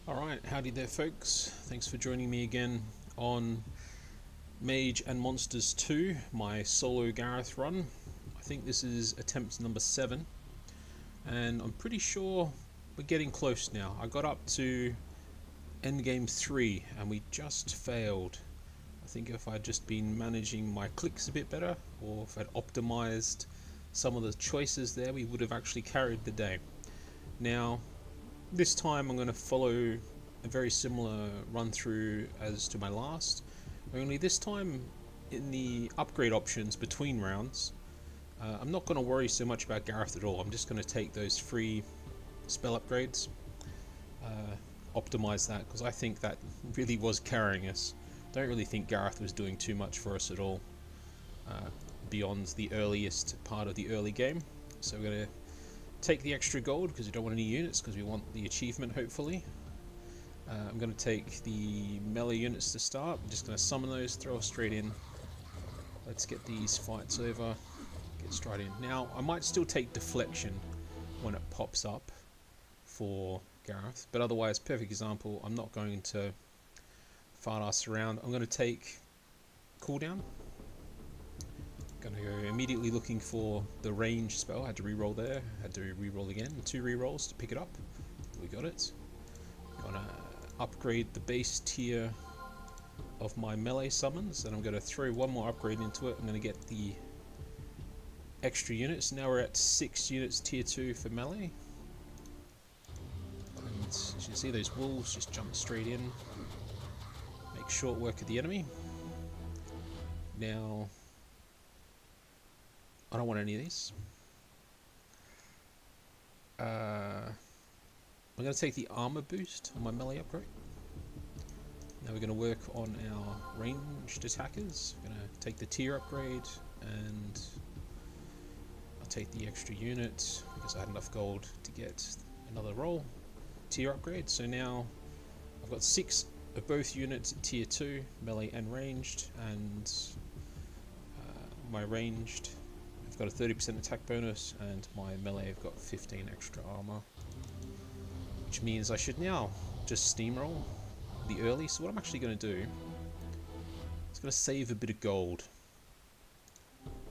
Alright, howdy there folks. Thanks for joining me again on Mage and Monsters 2, my solo Gareth run. I think this is attempt number 7, and I'm pretty sure we're getting close now. I got up to Endgame 3 and we just failed. I think if I'd just been managing my clicks a bit better, or if I'd optimized some of the choices there, we would have actually carried the day. Now, this time I'm going to follow a very similar run through as to my last, only this time in the upgrade options between rounds, I'm not going to worry so much about Gareth at all. I'm just going to take those free spell upgrades, optimize that, because I think that really was carrying us. Don't really think Gareth was doing too much for us at all, beyond the earliest part of the early game. So we're going to take the extra gold because we don't want any units, because we want the achievement hopefully. I'm going to take the melee units to start. I'm just going to summon those, throw us straight in. Let's get these fights over, get straight in. Now I might still take deflection when it pops up for Gareth, but otherwise, perfect example, I'm not going to fart ass around. I'm going to take cooldown. Going to go immediately looking for the range spell. Had to reroll there, had to reroll again, 2 rerolls to pick it up. We got it. Gonna upgrade the base tier of my melee summons, and I'm going to throw one more upgrade into it. I'm going to get the extra units. Now we're at 6 units tier 2 for melee, and as you can see, those wolves just jump straight in, make short work of the enemy. Now I don't want any of these. I'm going to take the armor boost on my melee upgrade. Now we're going to work on our ranged attackers. I'm going to take the tier upgrade, and I'll take the extra unit because I had enough gold to get another roll tier upgrade. So now I've got 6 of both units at tier 2, melee and ranged, and my ranged, I've got a 30% attack bonus, and my melee I've got 15 extra armor, which means I should now just steamroll the early. So what I'm actually going to do is going to save a bit of gold.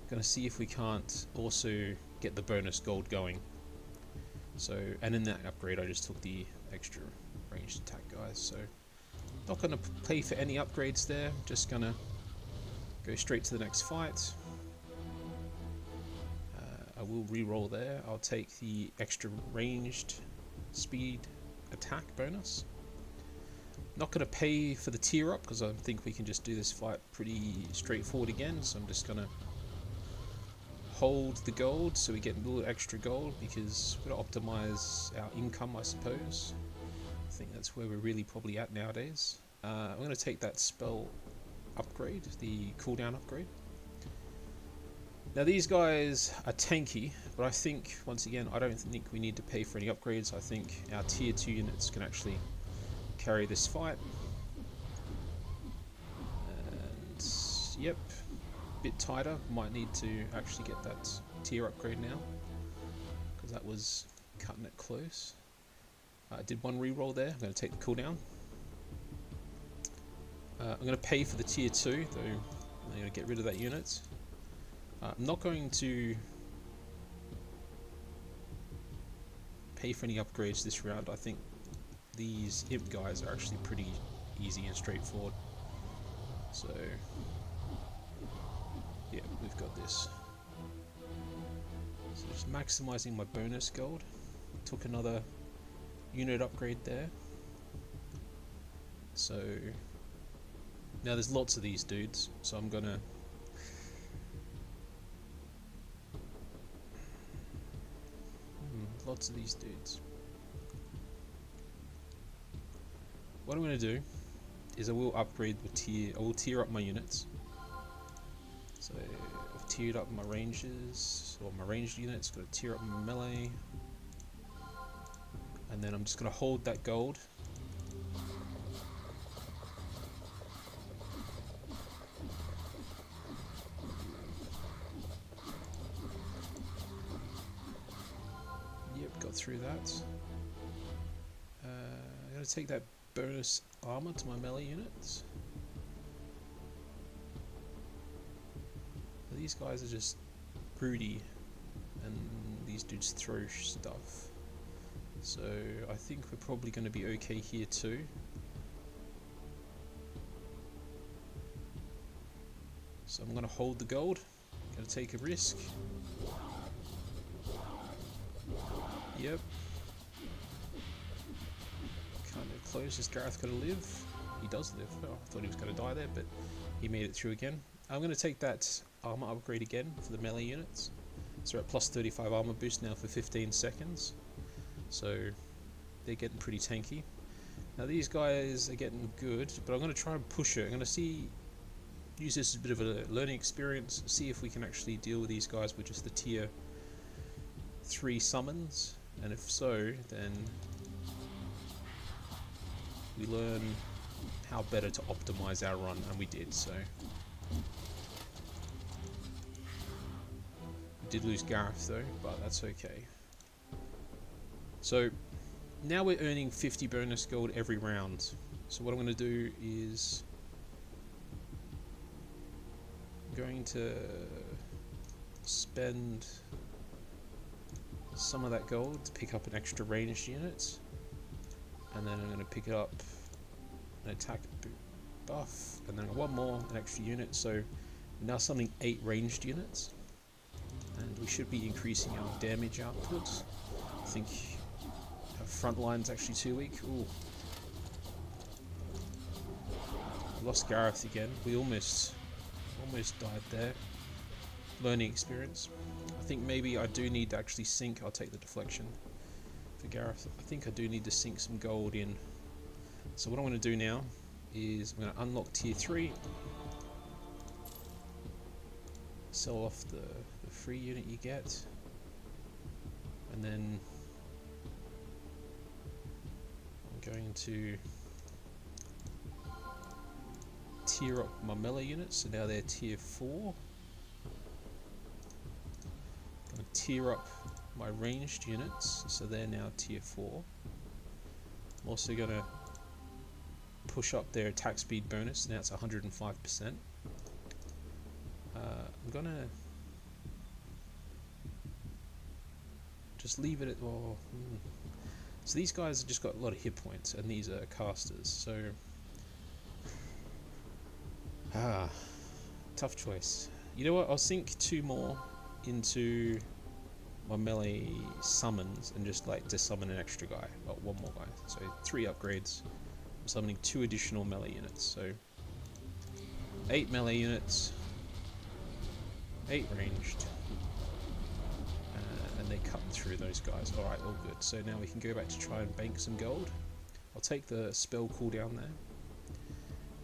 Going to see if we can't also get the bonus gold going. So, and in that upgrade I just took the extra ranged attack guys, so not going to pay for any upgrades there, just going to go straight to the next fight. I will re-roll there. I'll take the extra ranged speed attack bonus. Not going to pay for the tier up because I think we can just do this fight pretty straightforward again, so I'm just going to hold the gold so we get a little extra gold, because we're going to optimize our income, I suppose. I think that's where we're really probably at nowadays. I'm going to take that spell upgrade, the cooldown upgrade. Now these guys are tanky, but I think, once again, I don't think we need to pay for any upgrades. I think our tier 2 units can actually carry this fight. And yep, a bit tighter. Might need to actually get that tier upgrade now, because that was cutting it close. I did one reroll there. I'm going to take the cooldown. I'm going to pay for the tier 2, though I'm going to get rid of that unit. I'm not going to pay for any upgrades this round. I think these imp guys are actually pretty easy and straightforward. So yeah, we've got this. So just maximizing my bonus gold. Took another unit upgrade there. So now there's lots of these dudes, so I'm gonna lots of these dudes. What I'm going to do is I will upgrade the tier. I will tier up my units. So I've tiered up my ranges, or my ranged units. Got to tier up my melee, and then I'm just going to hold that gold. Yep, got through that. going to take that bonus armor to my melee units. These guys are just broody, and these dudes throw stuff. So I think we're probably going to be okay here too. So I'm going to hold the gold. Going to take a risk. Yep. Kind of close. Is Gareth going to live? He does live. Oh, I thought he was going to die there, but he made it through again. I'm going to take that armor upgrade again for the melee units. So we're at plus 35 armor boost now for 15 seconds. So they're getting pretty tanky. Now these guys are getting good, but I'm going to try and push it. I'm going to use this as a bit of a learning experience, see if we can actually deal with these guys with just the tier 3 summons, and if so, then we learn how better to optimize our run, and we did. So we did lose Gareth though, but that's okay. So now we're earning 50 bonus gold every round. So what I'm going to do is I'm going to spend some of that gold to pick up an extra ranged unit, and then I'm going to pick up an attack buff, and then one more, an extra unit. So we're now summoning 8 ranged units, and we should be increasing our damage output. I think our front line's actually too weak. Ooh. Lost Gareth again. We almost died there. Learning experience. I think maybe I do need to actually sink. I'll take the deflection for Gareth. I think I do need to sink some gold in. So what I'm going to do now is I'm going to unlock tier 3. Sell off the free unit you get. And then I'm going to tier up my melee units, so now they're tier 4. I'm going to tier up my ranged units, so they're now tier 4. I'm also going to push up their attack speed bonus, now it's 105%. I'm going to just leave it at... Oh, So these guys have just got a lot of hit points, and these are casters, so... Tough choice. You know what, I'll sink 2 more into my melee summons and just like to summon an extra guy. Oh, 1 more guy. So 3 upgrades. I'm summoning 2 additional melee units. So 8 melee units, 8 ranged, and they're cutting through those guys. Alright, all good. So now we can go back to try and bank some gold. I'll take the spell cooldown there.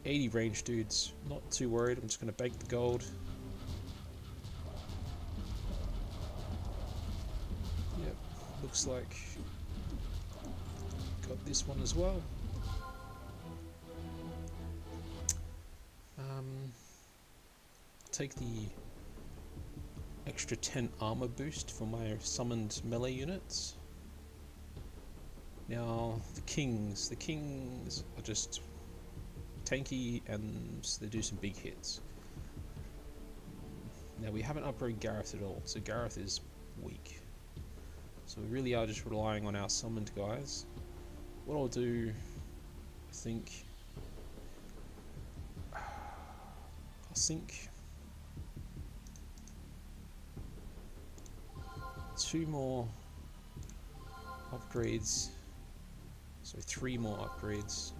80 range dudes, not too worried. I'm just going to bank the gold. Yep, looks like got this one as well. Take the extra 10 armor boost for my summoned melee units. Now the kings are just tanky, and they do some big hits. Now we haven't upgraded Gareth at all, so Gareth is weak. So we really are just relying on our summoned guys. What I'll do, I think, I'll sink 2 more upgrades, so 3 more upgrades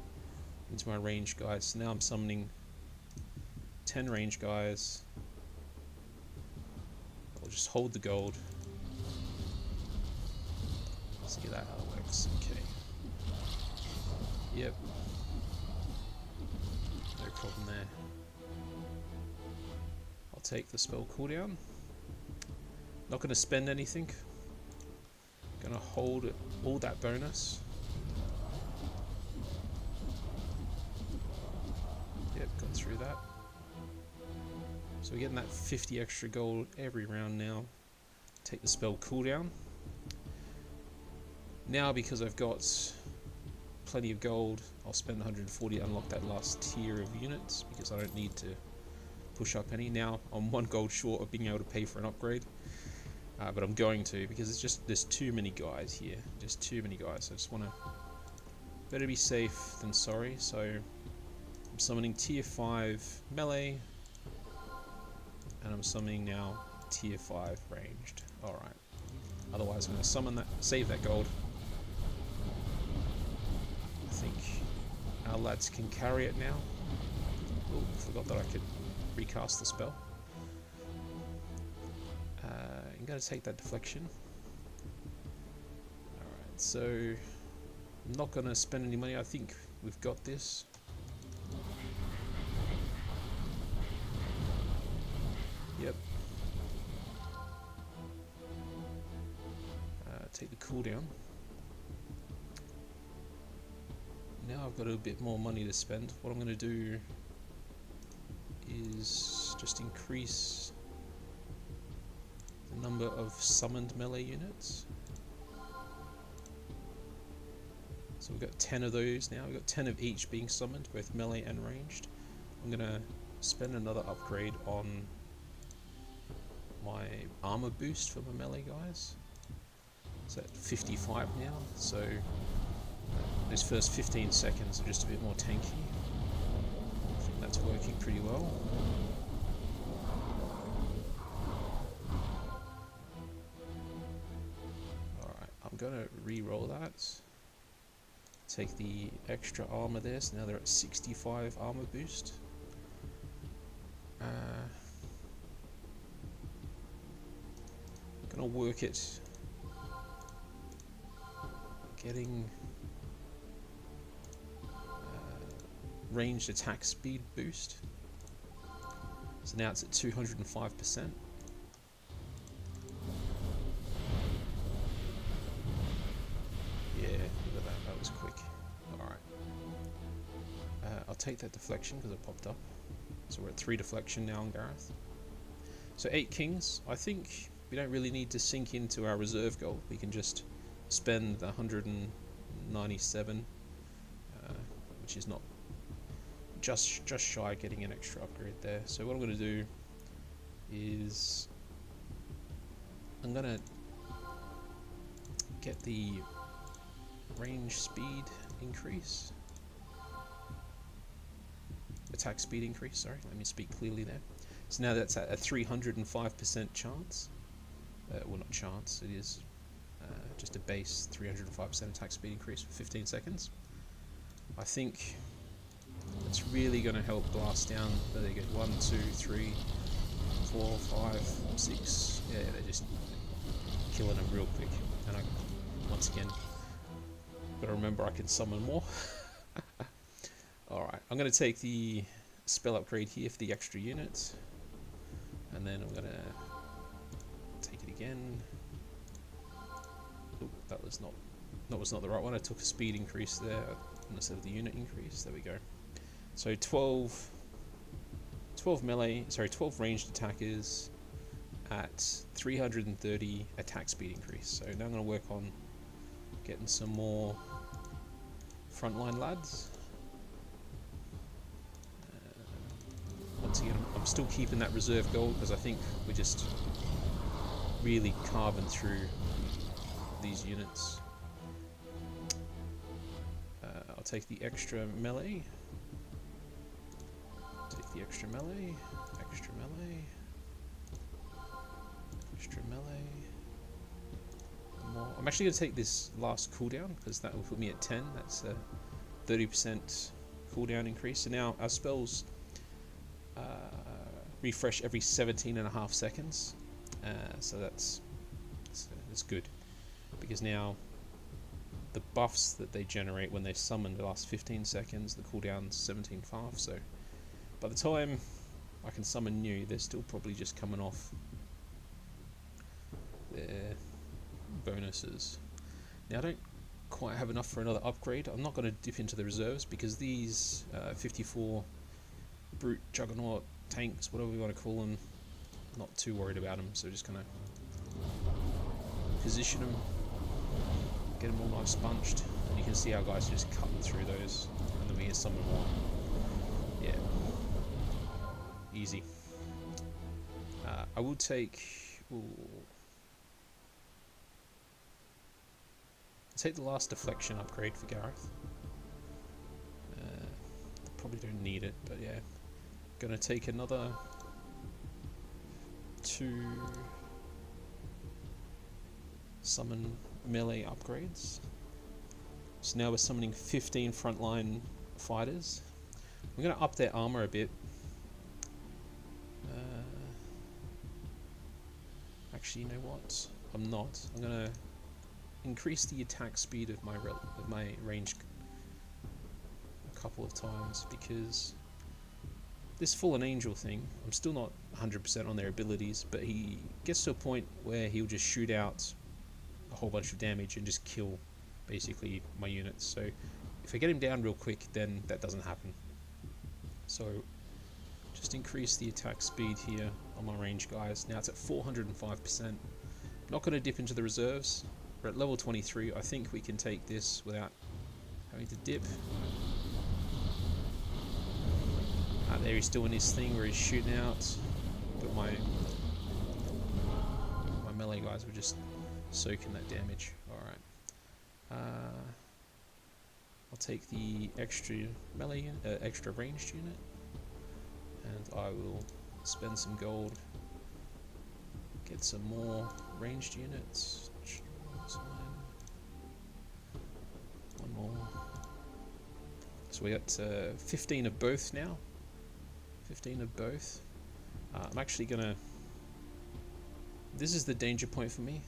into my range guys. So now I'm summoning 10 range guys. I'll just hold the gold. See that how it works. Okay. Yep. No problem there. I'll take the spell cooldown. Not going to spend anything. Going to hold all that bonus. Yep, got through that. So we're getting that 50 extra gold every round now. Take the spell cooldown. Now because I've got plenty of gold. I'll spend 140 to unlock that last tier of units because I don't need to push up any. Now I'm 1 gold short of being able to pay for an upgrade, but I'm going to, because it's just, there's too many guys here, just too many guys. I just want to, better be safe than sorry. So I'm summoning tier 5 melee, and I'm summoning now tier 5 ranged. Alright, otherwise I'm going to summon that, save that gold. I think our lads can carry it now. Oh, forgot that I could recast the spell. I'm going to take that deflection. Alright, so I'm not going to spend any money. I think we've got this. Yep. Take the cooldown. Now I've got a bit more money to spend. What I'm going to do is just increase the number of summoned melee units. So we've got 10 of those now. We've got 10 of each being summoned, both melee and ranged. I'm going to spend another upgrade on my armor boost for my melee guys. It's at 55 now, so those first 15 seconds are just a bit more tanky. I think that's working pretty well. Alright, I'm going to re-roll that. Take the extra armor there, so now they're at 65 armor boost. Gonna work it getting ranged attack speed boost. So now it's at 205%. Yeah, look at that, that was quick. Alright. I'll take that deflection because it popped up. So we're at 3 deflection now on Gareth. So 8 kings. I think we don't really need to sink into our reserve gold. We can just spend the 197, which is not just shy of getting an extra upgrade there. So what I'm going to do is I'm going to get the range speed increase, attack speed increase, sorry, let me speak clearly there. So now that's at a 305% chance. Well, not chance, it is just a base 305% attack speed increase for 15 seconds. I think that's really going to help blast down. There you go, 1, 2, 3, 4, 5, 6. Yeah, they're just killing them real quick. And I, once again, got to remember I can summon more. Alright, I'm going to take the spell upgrade here for the extra units. And then I'm going to take it again. Ooh, that was not the right one. I took a speed increase there instead of the unit increase. There we go. So 12 melee, sorry, 12 ranged attackers at 330 attack speed increase. So now I'm going to work on getting some more frontline lads. Once again, I'm still keeping that reserve gold because I think we're just really carving through these units. I'll take the extra melee. Take the extra melee. Extra melee. Extra melee. More. I'm actually going to take this last cooldown because that will put me at 10. That's a 30% cooldown increase. So now our spells refresh every 17.5 seconds. So that's good, because now the buffs that they generate when they summon last 15 seconds, the cooldown's 17.5. So by the time I can summon new, they're still probably just coming off their bonuses. Now I don't quite have enough for another upgrade. I'm not going to dip into the reserves because these 54 brute juggernaut tanks, whatever we want to call them, not too worried about them. So just going to position them, get them all nice bunched, And you can see our guys just cutting through those, and then we hear summon more. Yeah, easy. I will take. Take the last deflection upgrade for Gareth. Probably don't need it, but yeah. Gonna take another 2 summon melee upgrades. So now we're summoning 15 frontline fighters. We're gonna up their armor a bit. Actually, you know what? I'm not. I'm gonna increase the attack speed of my range a couple of times, because this Fallen Angel thing, I'm still not 100% on their abilities, but he gets to a point where he'll just shoot out a whole bunch of damage and just kill basically my units. So if I get him down real quick, then that doesn't happen. So just increase the attack speed here on my range guys. Now it's at 405%. Not going to dip into the reserves. We're at level 23. I think we can take this without having to dip. There he's doing his thing where he's shooting out, but my melee guys were just soaking that damage. Alright. I'll take the extra melee, extra ranged unit, and I will spend some gold, get some more ranged units. One more. So we got 15 of both now. 15 of both. I'm actually gonna... This is the danger point for me.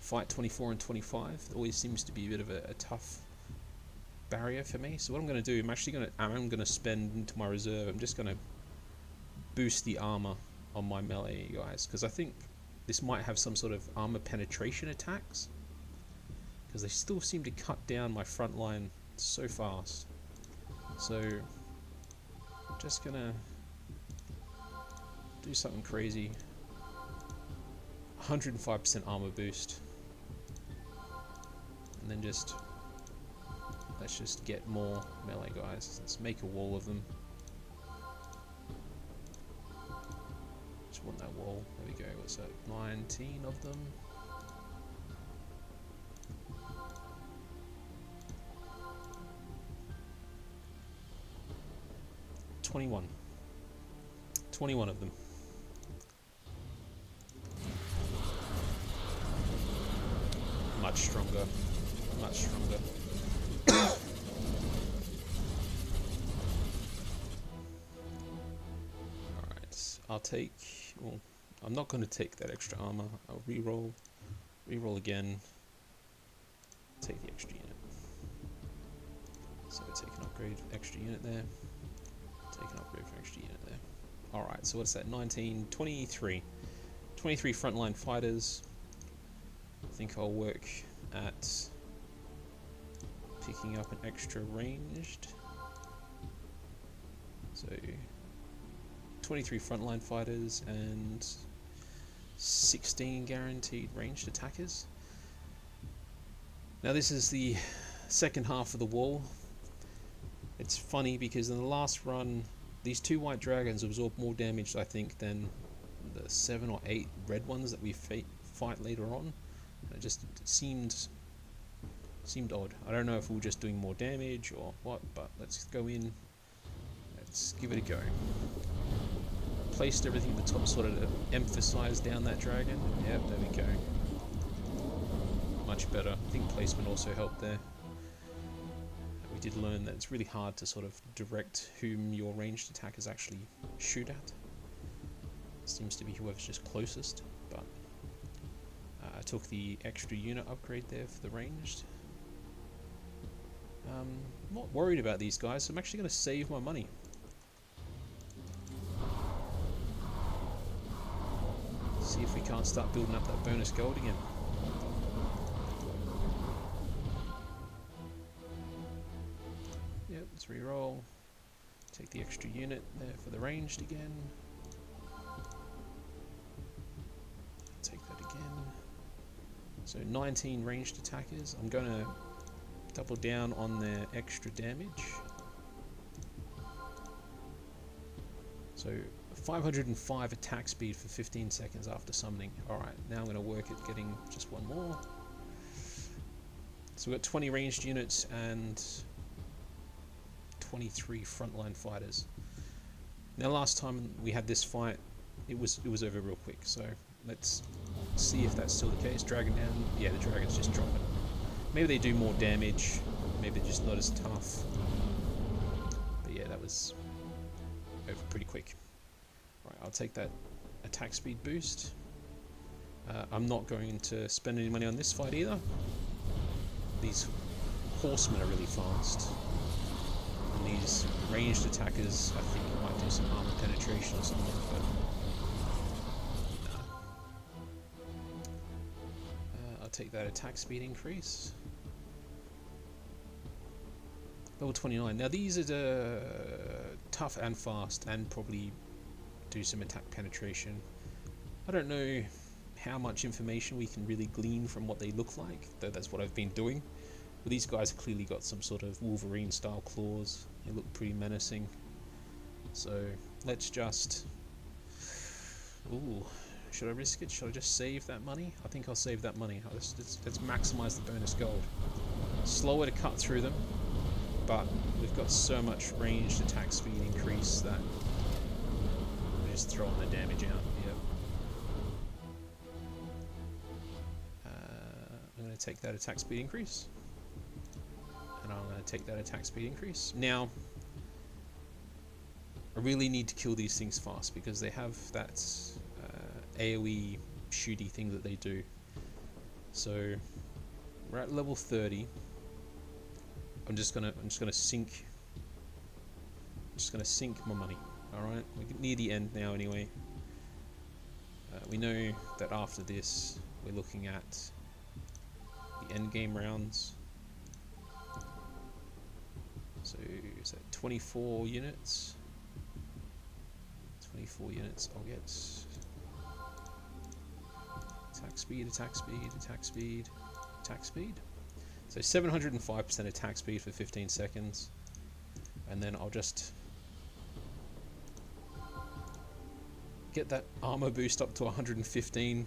Fight 24 and 25. It always seems to be a bit of a tough barrier for me. So what I'm gonna do, I'm gonna spend into my reserve. I'm just gonna boost the armor on my melee guys, because I think this might have some sort of armor penetration attacks, because they still seem to cut down my front line so fast. So just gonna do something crazy. 105% armor boost, and then let's just get more melee guys. Let's make a wall of them. Just want that wall. There we go. What's that? 19 of them. $21 of them. Much stronger. Much stronger. Alright, I'll take... Well, I'm not going to take that extra armor. I'll reroll. Reroll again. Take the extra unit. So take an upgrade, extra unit there. Take an upgrade for extra unit there. Alright, so what's that? 19, 23. 23 frontline fighters. I think I'll work at picking up an extra ranged. So 23 frontline fighters and 16 guaranteed ranged attackers. Now this is the second half of the wall. It's funny because in the last run, these 2 white dragons absorb more damage, I think, than the 7 or 8 red ones that we fight later on. It just seemed odd. I don't know if we were just doing more damage or what, but let's go in. Let's give it a go. Placed everything at the top, sort of to emphasize down that dragon. Yep, there we go. Much better. I think placement also helped there. We did learn that it's really hard to sort of direct whom your ranged attackers actually shoot at. It seems to be whoever's just closest, but I took the extra unit upgrade there for the ranged. I'm not worried about these guys, so I'm actually going to save my money. See if we can't start building up that bonus gold again. Yep, let's reroll. Take the extra unit there for the ranged again. Take that again. So 19 ranged attackers. I'm going to double down on their extra damage. So 505 attack speed for 15 seconds after summoning. Alright, now I'm going to work at getting just one more. So we've got 20 ranged units and 23 frontline fighters. Now last time we had this fight, it was over real quick, so let's see if that's still the case. Dragon down. Yeah, the dragon's just dropping. Maybe they do more damage, maybe they're just not as tough. But yeah, that was over pretty quick. Right, I'll take that attack speed boost. I'm not going to spend any money on this fight either. These horsemen are really fast. And these ranged attackers, I think it might do some armor penetration or something, but nah. I'll take that attack speed increase. Level 29. Now these are tough and fast and probably do some attack penetration. I don't know how much information we can really glean from what they look like, though that's what I've been doing. But these guys have clearly got some sort of Wolverine style claws. They look pretty menacing. So let's just... Ooh, should I risk it? Should I just save that money? I think I'll save that money. Let's maximize the bonus gold. Slower to cut through them, but we've got so much ranged attack speed increase that we're just throwing the damage out. Yep. I'm going to take that attack speed increase. And I'm going to take that attack speed increase. Now, I really need to kill these things fast because they have that AoE shooty thing that they do. So we're at level 30. I'm just gonna sink my money. All right, we're near the end now anyway. We know that after this we're looking at the endgame rounds. So is that 24 units? 24 units. I'll get attack speed, attack speed, attack speed, attack speed. So 705% attack speed for 15 seconds. And then I'll just get that armor boost up to 115.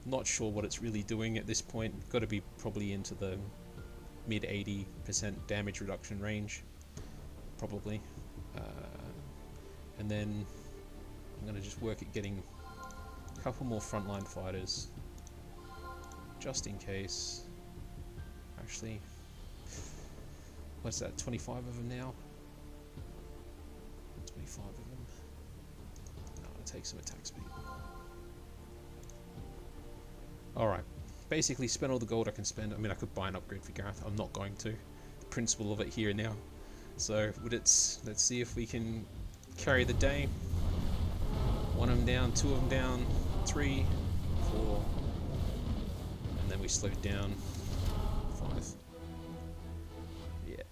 Not sure what it's really doing at this point. Got to be probably into the mid 80% damage reduction range, probably. And then I'm going to just work at getting a couple more frontline fighters, just in case. Actually, what's that? 25 of them now. 25 of them. No, I'll take some attack speed. All right. Basically, spend all the gold I can spend. I mean, I could buy an upgrade for Gareth. I'm not going to. The principle of it here and now. So let's see if we can carry the day. One of them down, two of them down, 3, 4, and then we slow down. 5. Yeah.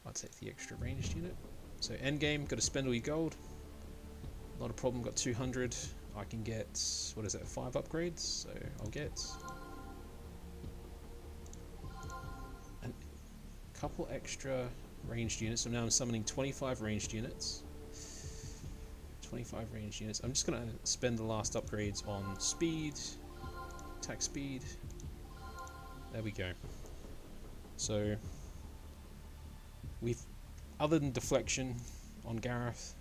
I'll take the extra ranged unit. So endgame, got to spend all your gold. Not a problem. Got 200. I can get, what is that, 5 upgrades, so I'll get a couple extra ranged units. So now I'm summoning 25 ranged units. 25 ranged units. I'm just going to spend the last upgrades on speed, attack speed. There we go. So we've, other than deflection on Gareth,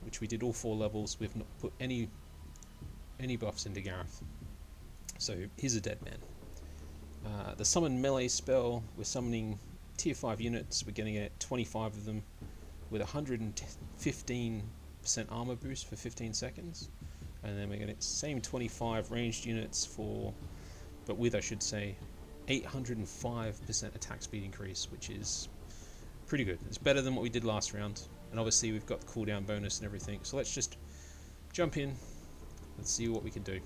which we did all 4 levels, we've not put any buffs into Gareth. So he's a dead man. The summon melee spell, we're summoning tier 5 units. We're getting at 25 of them with 115% armor boost for 15 seconds. And then we're getting the same 25 ranged units for, but with, I should say, 805% attack speed increase, which is pretty good. It's better than what we did last round. And obviously we've got the cooldown bonus and everything. So let's just jump in. Let's see what we can do.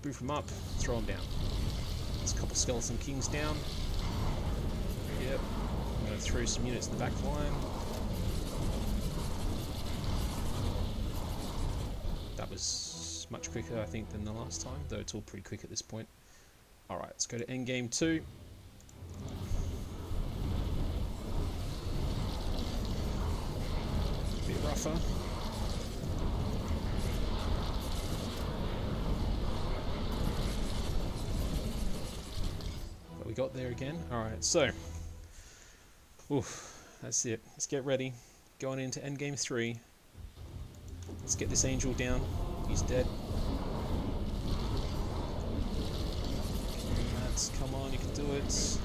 Boof them up, throw them down. There's a couple skeleton kings down. Yep. I'm going to throw some units in the back line. That was much quicker, I think, than the last time, though it's all pretty quick at this point. Alright, let's go to Endgame 2. A bit rougher. But we got there again. Alright, so. Oof, that's it. Let's get ready. Going into Endgame 3. Let's get this angel down. He's dead. Come on, you can do it.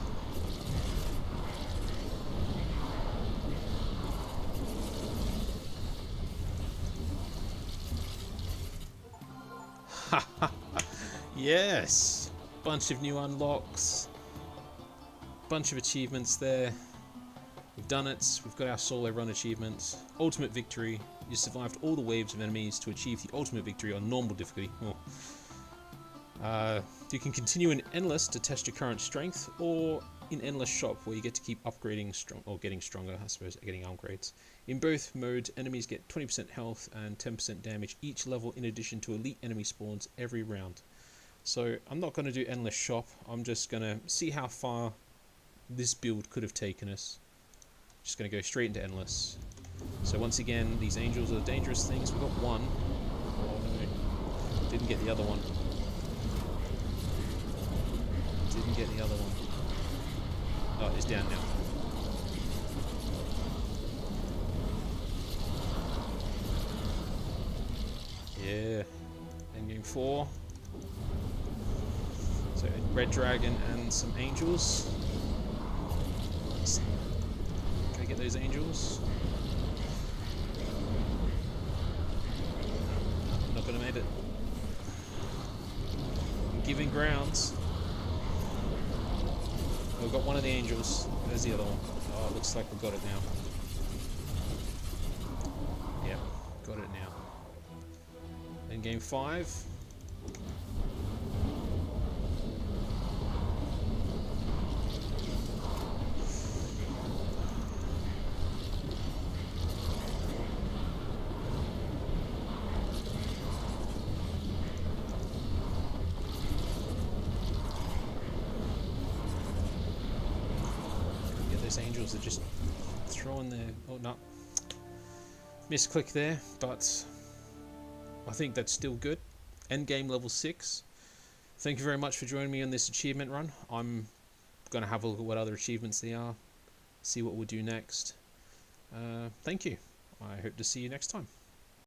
Yes! Bunch of new unlocks. Bunch of achievements there. We've done it. We've got our solo run achievement. Ultimate victory. You survived all the waves of enemies to achieve the ultimate victory on normal difficulty. You can continue in Endless to test your current strength, or in Endless Shop where you get to keep upgrading or getting stronger, I suppose, getting upgrades. In both modes, enemies get 20% health and 10% damage each level, in addition to elite enemy spawns every round. So I'm not going to do Endless Shop. I'm just going to see how far this build could have taken us. Just going to go straight into Endless. So once again, these angels are dangerous things. We got one. Oh no, didn't get the other one. Didn't get the other one. Oh, it's down now. Yeah. Endgame 4. So, red dragon and some angels. Can I get those angels? Not gonna make it. I'm giving grounds. Oh, we've got one of the angels. There's the other one. Oh, it looks like we've got it now. Yep, got it now. Endgame 5. Angels are just throwing their... Oh, no. Misclick there, but I think that's still good. Endgame level 6. Thank you very much for joining me on this achievement run. I'm going to have a look at what other achievements there are, see what we'll do next. Thank you. I hope to see you next time.